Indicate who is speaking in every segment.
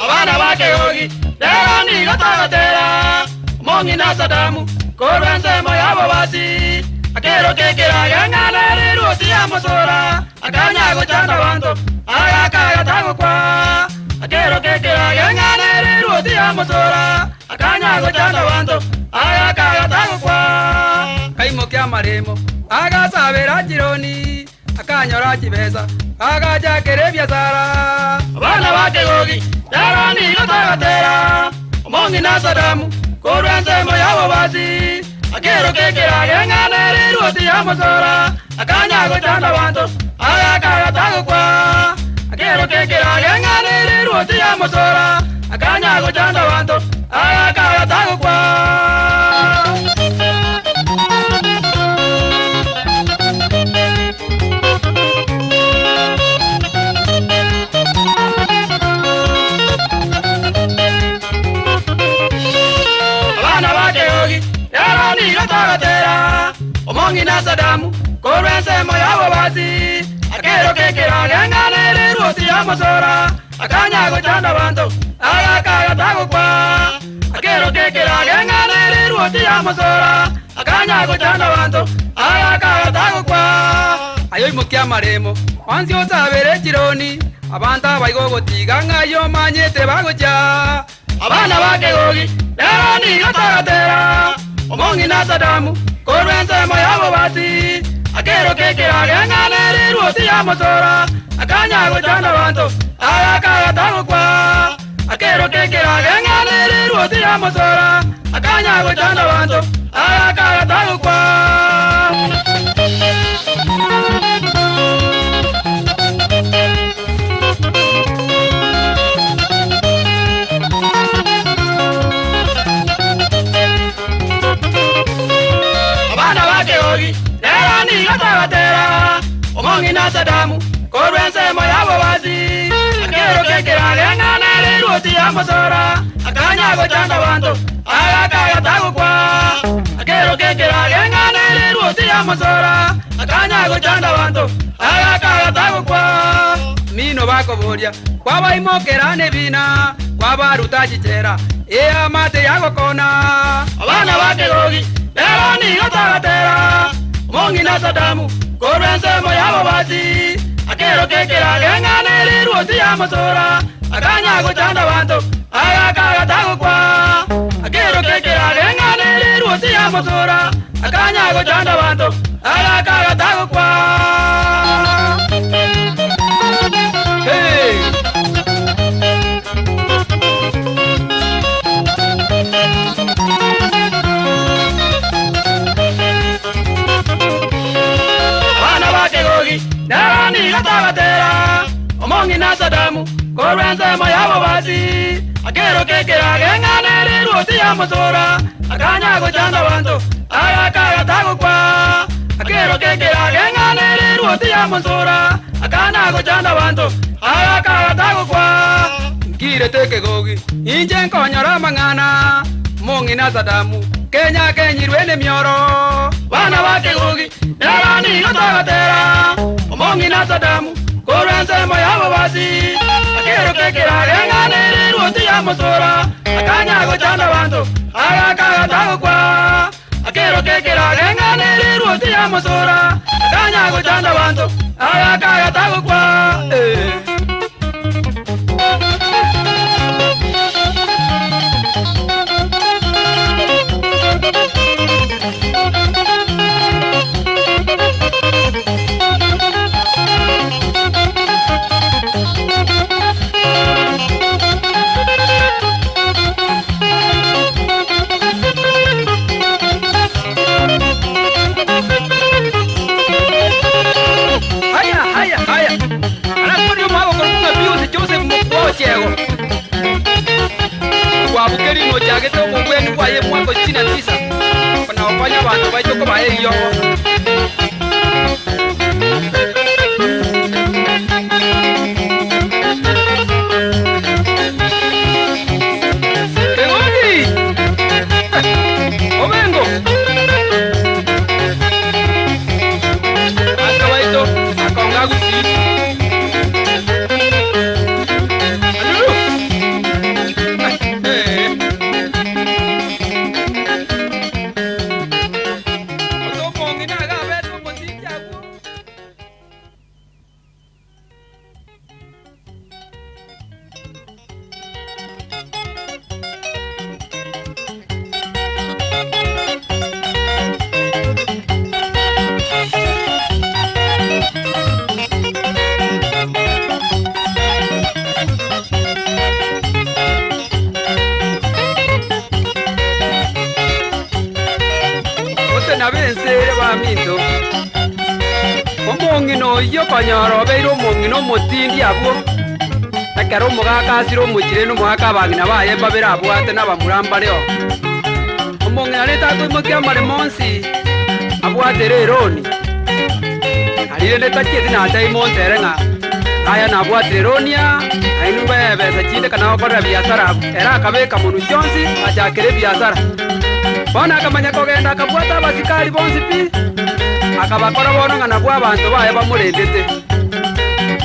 Speaker 1: Abana bakegogi derani gatagatera Mongi na Sadamu korwense moyabo basi akero kekera gangana riruti ya mosora akanya gochanda banto agaka tago kwa akero kekera gangana riruti ya mosora akanya gochanda banto agaka tago kwa kaimo kya maremo agasabera jironi akanyora kibeza agaja kerebya sara abana bakegogi derani gatagatera Mongi na Sadamu korwense moyabo basi akero kekera gangana riruti ya mosora akanya gochanda banto agaka tago kwa akero kekera gangana riruti ya mosora akanya gochanda banto agaka tago kwa Yarani gatagatera Mongi na Sadamu korwense moyabo basi akero kekera gangana riruti ya mosora akanya gochanda banto agaka tago kwa akero kekera gangana riruti ya mosora akanya gochanda banto agaka tago kwa ayo imokia maremo wanzi osabere jironi abanta baigo gotiga ngayo manyete bagocha abana bakegogi yarani gatagatera Mongi na Sadamu korwense moyabo basi akero kekera gangana riruti ya mosora akanya gochanda banto agaka tago kwa akero kekera gangana riruti ya mosora akanya gochanda banto agaka tago kwa Derani gatagatera Mongi na Sadamu korwense moyabo basi akero kekera gangana riruti ya mosora akanya gochanda banto agaka tago kwa akero kekera gangana riruti ya mosora akanya gochanda banto agaka tago kwa mino bakoboria kwaba imokera nebina kwaba rutachichera amate yagokona abana bakegogi derani gatagatera Mongi na Sadamu korwense moyabo basi akero kekera gangana riruti ya mosora akanya gochanda banto agaka tago kwa akero kekera gangana riruti ya mosora akanya gochanda banto agaka tago kwa hey Derani gatagatera Mongi na Sadamu korwense moyabo basi akero kekera gangana riruti ya mosora akanya gochanda banto agaka tago kwa akero kekera gangana riruti ya mosora akanya gochanda banto agaka tago kwa ngire tekegogi inje nkonyora mangana Mongi na Sadamu Kenya kenyirwene mioro bana bakegogi derani gatagatera Mongi na Sadamu korwense moyabo basi akero kekera gangana riruti ya mosora akanya gochanda banto agaka tago kwa akero kekera gangana riruti ya mosora akanya gochanda banto agaka tago kwa Wabukeri mojagete mugweni kwa ye mwako 69 kuna wafanya bantu bajoko baye iyo minto omongino iyo konyoro beiro omongino motindi abo akero mogaka siro mochire no mogaka bagina baye babera abwate nabamurambare o omongina leta kuimokia mare monsi abwate reroni alire leta kieti na tai monterenga aya na abwate ronia ainu bebe chinde kana okora biashara era akabeka munu chonsi ajakere biashara bona akamanya kogenda akabwata abasikari bonsi pi akabakora bono ngana bwa abantu baye bamurendete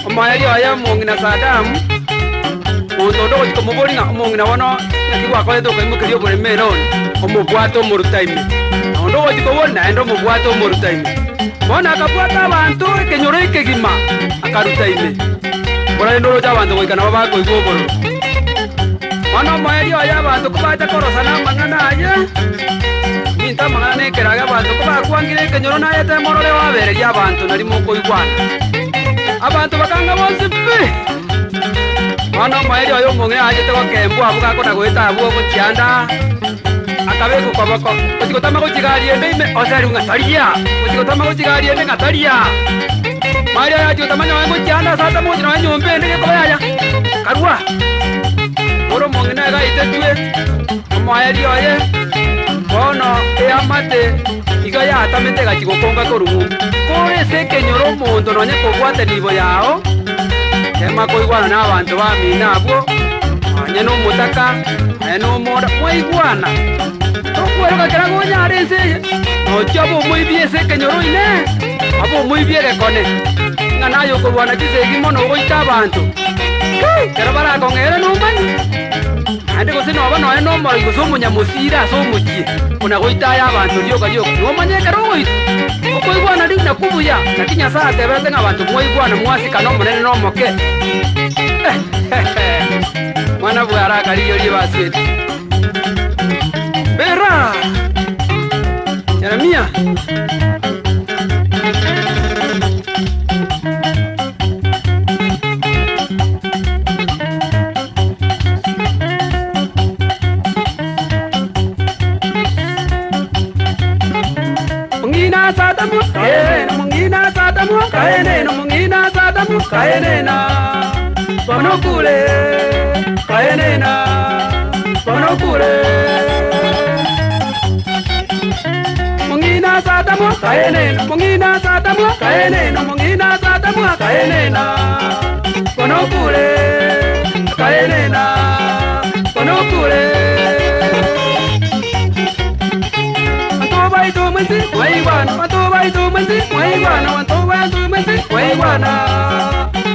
Speaker 1: omayari aya mongina Sadamu otondo ko mubori nga mongina bono nakibwa ko eto ko kiriyo bore meroni omubwato murutaime ondo ko tibona endo mubwato murutaime bona akabwata abantu kenyoro ikegima akarutaime bora endo ja abantu ko kana baba ko igoboro bona omayari aya abantu ko baje korosana mangana aya minta mangana nekeraga abantu ko bakwangire kenyoro na yete morole wabere ya abantu nari moko igwana abantu bakanga bonse pe bona omayari oyo mong'e ajete gokembu abuga kona gweta abugo gochianda akabeko koboko otigotama gochigari ende ime oseri ngataria otigotama gochigari ende ngataria mari aya jotama nyo gochianda sata mo jino nyombe ende ko yaya karua oro mong'e na gaite tue omayari oye bono eamate iga yatamete gachigokonga korumu kore se kenyoro mondo nonye kogwate nibo yao ema koigwana n'abantu bamina abo anye n'omutaka anye n'omoda mwaigwana tokweruka kera gonyare nseye nocho abo omwibie ase kenyoro ine abo omwibie gekone ng'a naye okorwana chisegi mono ogoita abantu kera barakong'ere nomanyi ande gose noba noe nomoroi gose omonyamosira ase omochie ona goitaya abantu rioka rioka nomanye kera ogoita okoigwana riu nakubuya naki Nyasaye atebete ng'a abantu mwaigwana mwasikana omonene nomoke mwana bwara akariyorie baswete bera Yeremia mungina Sadamu kaenena mungina Sadamu kaenena bonokule kaenena bonokule mungina Sadamu kaenena mungina Sadamu kaenena mungina Sadamu kaenena bonokule kaenena bonokule antoba itomasi mwaigwana antoba itomasi mwaigwana antoba itomasi mwaigwana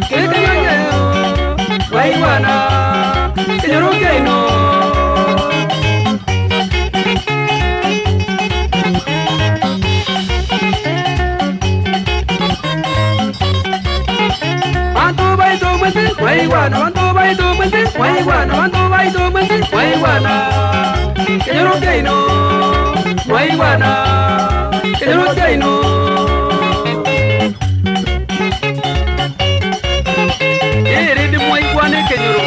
Speaker 1: kekenyanyo mwaigwana kenyorokeino antoba itomasi mwaigwana antoba itomasi mwaigwana antoba itomasi mwaigwana kenyorokeino mwaigwana kenyorokeino erindi mwaigwana kenyoro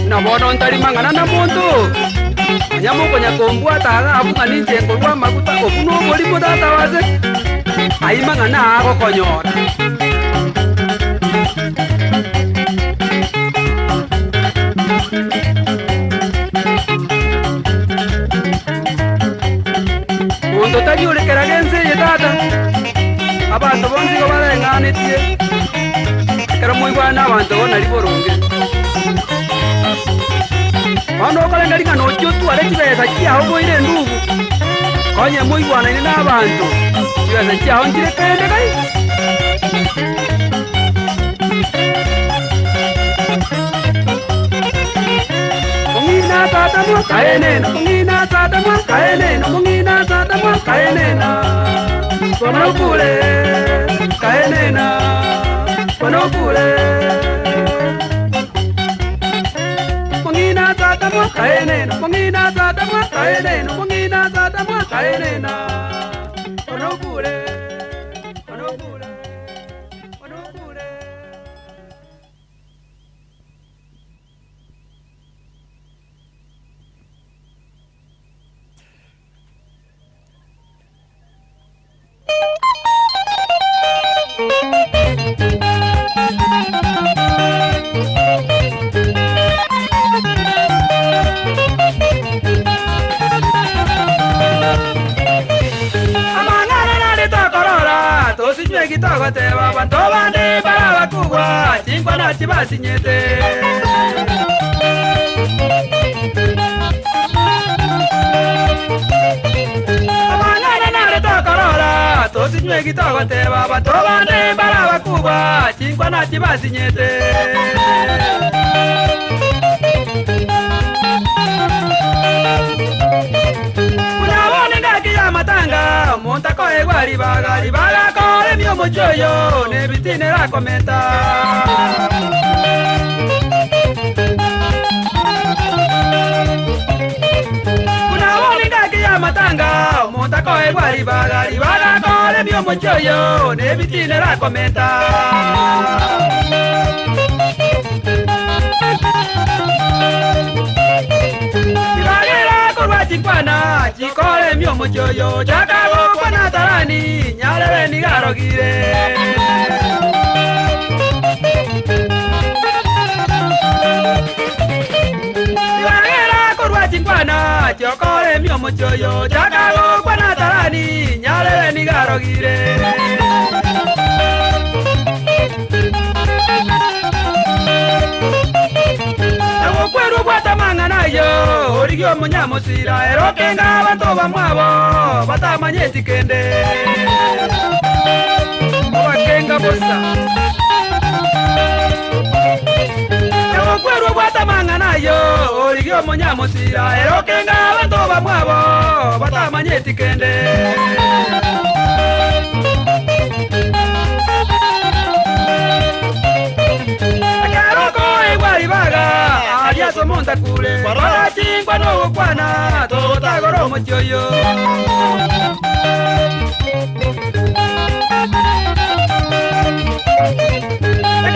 Speaker 1: nabono ntarimang'ana na muntu anyamokonya kombwataga abung'a ninjengo rwa maguta obu noborimu tata wase aimang'ana agokonyora muntu tariurekeraga enseye tata abantu bonsi go bareng'anitie ekero mwaigwana n'abantu bona riborunge bono okorenda ring'a nochio otware chibesa chiago boire ndugu konye mwaigwanaine n'abantu chibesa chiago nkire kende gai mung'ina Sadamu kaenena mung'ina Sadamu kaenena mung'ina Sadamu kaenena bonokule kaenena bonokule mung'ina Sadamu kaenena mung'ina Sadamu kaenena mung'ina Sadamu kaenena bonokule bonokule bonokule Kitoko te baba tobande para bakugwa chingwa na chibasi nyete Amangana na le tokorora tosinywe kitoko te baba tobande para bakugwa chingwa na chibasi nyete Matanga monta ko egwali baga ko emio mochoyo ne bitine la comenta Kuna woni ngaki ya matanga monta ko egwali baga ko emio mochoyo ne bitine la comenta Chikwana chikole mio mochoyo chakago kwana tarani nyalele ni garogire Iwagera kurwa chikwana chikole mio mochoyo chakago kwana tarani nyalele ni garogire Kweru bwata mangana yo origyo munyamusira erokenga bantu bamwabo batamanye sikende Obakenga bosa Kweru bwata mangana yo origyo munyamusira erokenga bantu bamwabo batamanye sikende Aliaso monta kule para chingwa no kwana tota goro mochoyo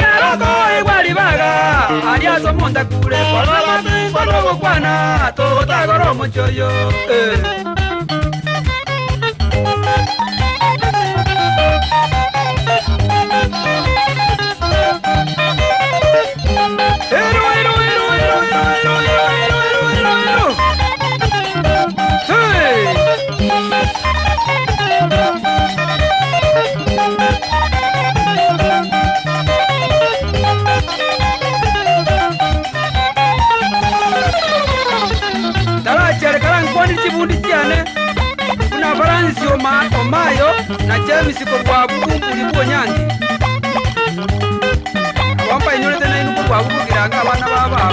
Speaker 1: Karoko iguali baga aliaso monta kule para chingwa no kwana tota goro mochoyo Kuna Faransi Omayo na James kwa buku libuo nyangi Wampa inyole tena inu kwa buku kiranga abana baba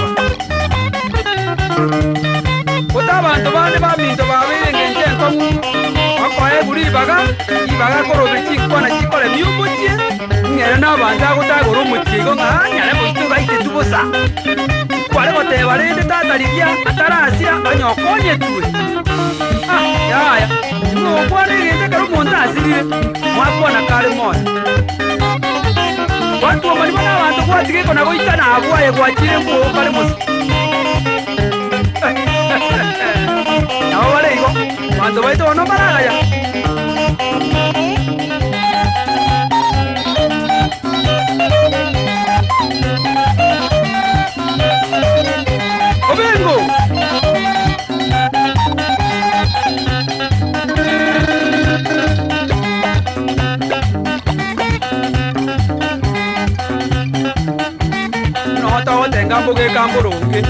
Speaker 1: Kota abantu bane baminto babere ngenje nkomu Wakwae buri ibaga korobe chikwana chikole myubuchye Ngere n'abantu agutagora umukigo nkanyare mutu baite tubosa Kwale kote barende tataribya atarasya banyokonye tuwe Yaya, mwana ngeze karo monta asirire mwakona kale mona Watu wamalimu na wantu kwa tigeko na goita na abuaye kwa chile mkuo kale mosi Na wale higo, wantu waito wanombaraga ya Obengo! Gambo ke gambo roke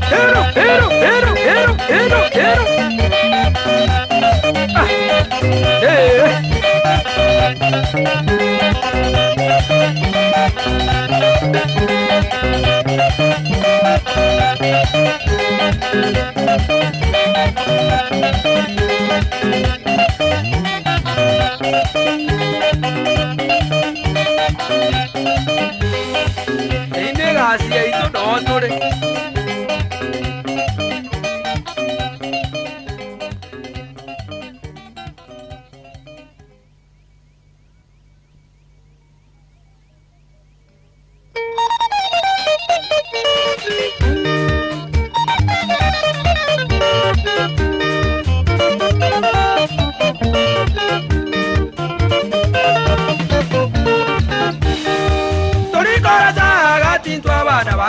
Speaker 1: Hero Inde gasi ya ito no tore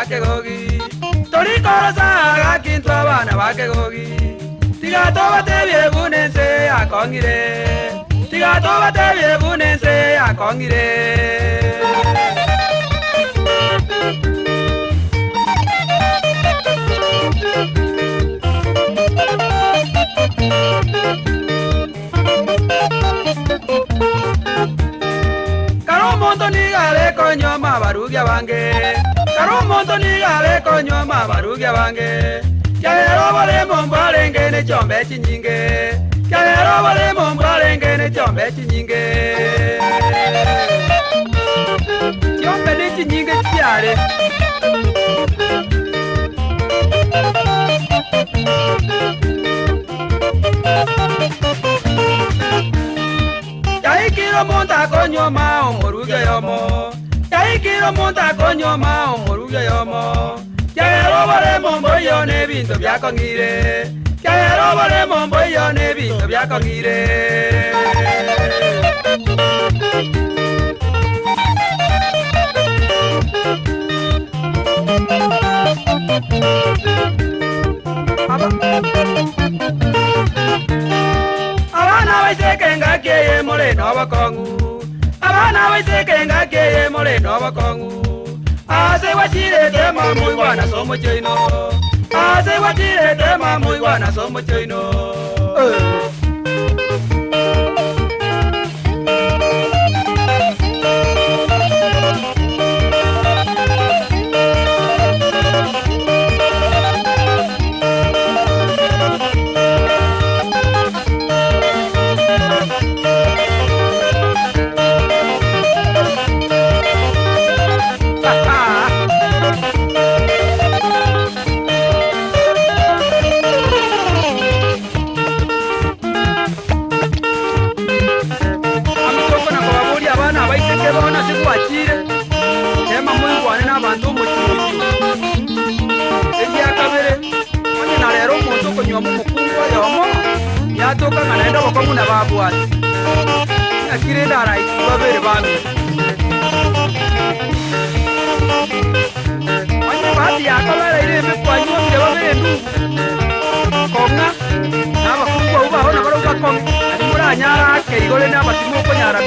Speaker 1: bakegogi tori korosa gakintu abana bakegogi tiga tobatebye bunense akongire tiga tobatebye bunense akongire Karomonto ni gale konyoma barugia bange Karomonto ni gale konyoma barugia bange Kyalero bale mombalenge ne chombe chinyinge Kyalero bale mombalenge ne chombe chinyinge Chombe ne chinyinge kyale Yaikiro monta konyoma omoruge yomo Yaikiro monta konyoma omoruge yomo Kyalero bale momboyo ne bintu byakongire Kyalero bale momboyo ne bintu byakongire Abana baisekenga keye mole no bakongu Abana baisekenga keye mole no bakongu Ase wachire tema muy buena somo chino Ase wachire tema muy buena somo chino Toka nganaenda kwa muna babu ati akire ndara ikubabere bami Anya bati yakabara ile mekwanyo ndebabere ndu konga naba kubwa uba hona baruka konga ari muri nyara akeigole n'abatimo ko nyara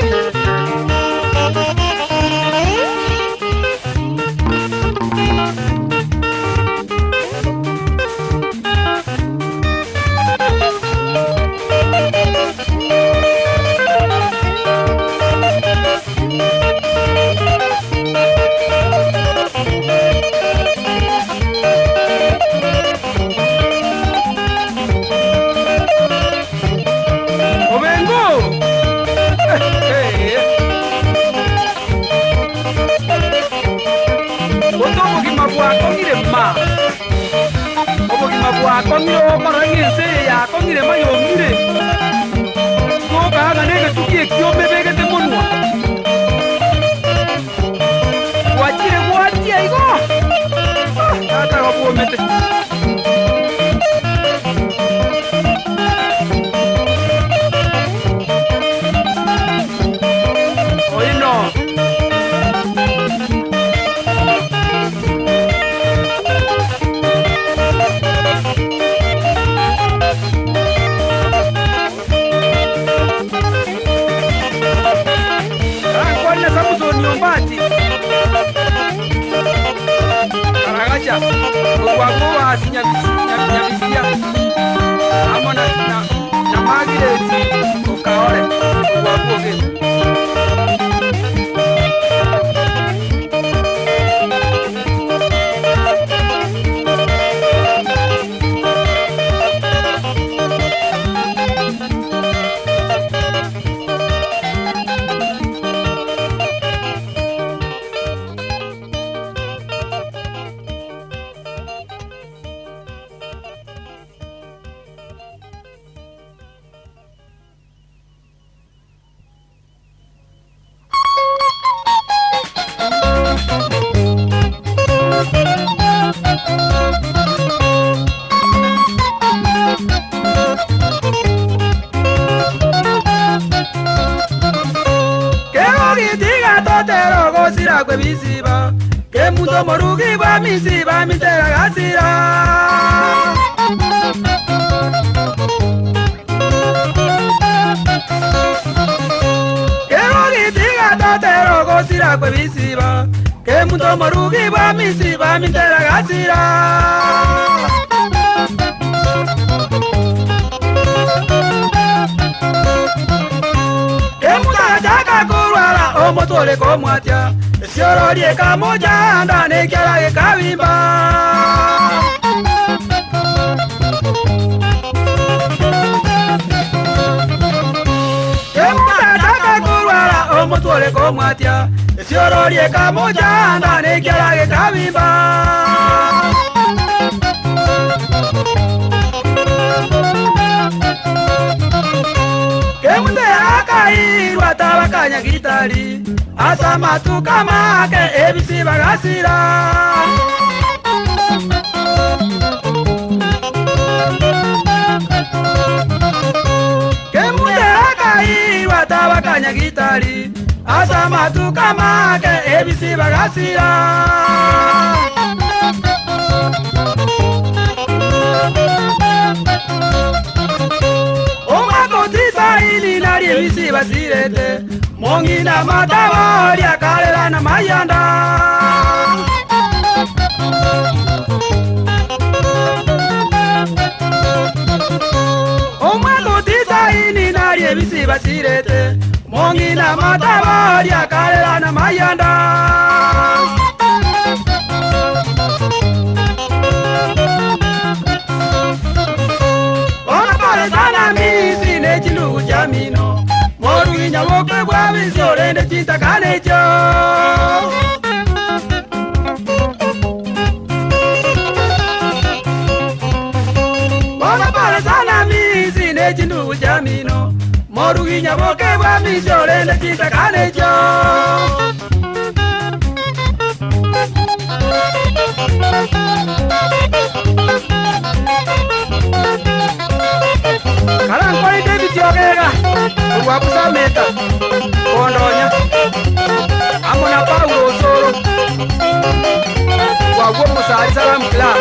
Speaker 1: Kongiro marangire se ya kongire mayomire Koka ganega tukie kiombe begete monwa Wachire igo Ata wapuo mete Oino Karagacha Kwa asinyabisia Amo na magireti Ukaore Kwa kuoge Kero gitiga totero gosira kwe bisiba Kemuto morugi wa misi ba mitera gasira. Kerogi tiga tatero gosira kwe bisiba. Kemuto morugi wa misi ba mitera gasira. Omotole komwatia siororie kamoja ndane kyarage kawimba Kemutataka kurwara omotole komwatia siororie kamoja ndane kyarage kawimba Kemutataka tabakanya gitari asa matuka make ebisi bagasira Kemuteraka iwa tabakanya gitari asa matuka make ebisi bagasira Ebisi basirete Mongina matawari akalela na mayanda Omwako tisa ini nari ebisi basirete Mongina matawari akalela na mayanda Ona pare sana misi nechilu jamino Moruinya woke bwabi sorende chita kanecho Bona para sana misi nechindu jamino Moruinya woke bwabi sorende chita kanecho Kalang kwali David Yogega Wapusa meta Kondonya Amona Paulo Soro Wagomo Sari Salam Club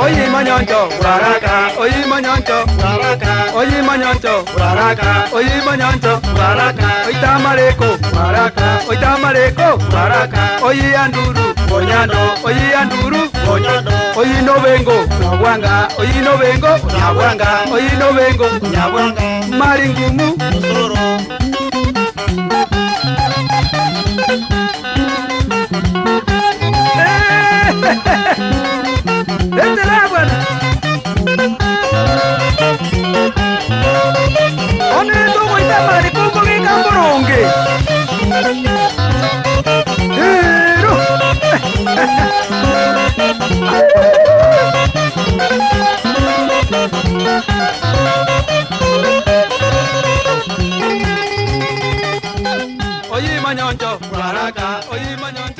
Speaker 1: Oyi manyoncho, uraraka. Oyi manyoncho, uraraka. Oyi manyoncho, uraraka. Oyi manyoncho, uraraka. Oyi tamareko, uraraka. Oyi tamareko, uraraka. Oyi anduru, bonyando. Oyi anduru, bonyando. Oyi novengo, nyabwanga. Oyi novengo, nyabwanga. Oyi novengo, nyabwanga. Maringumu, soro. Desde el agua. One tu voy a parar como que camborongue. Pero. Oye mañoncho, guaraca. Oye mañoncho.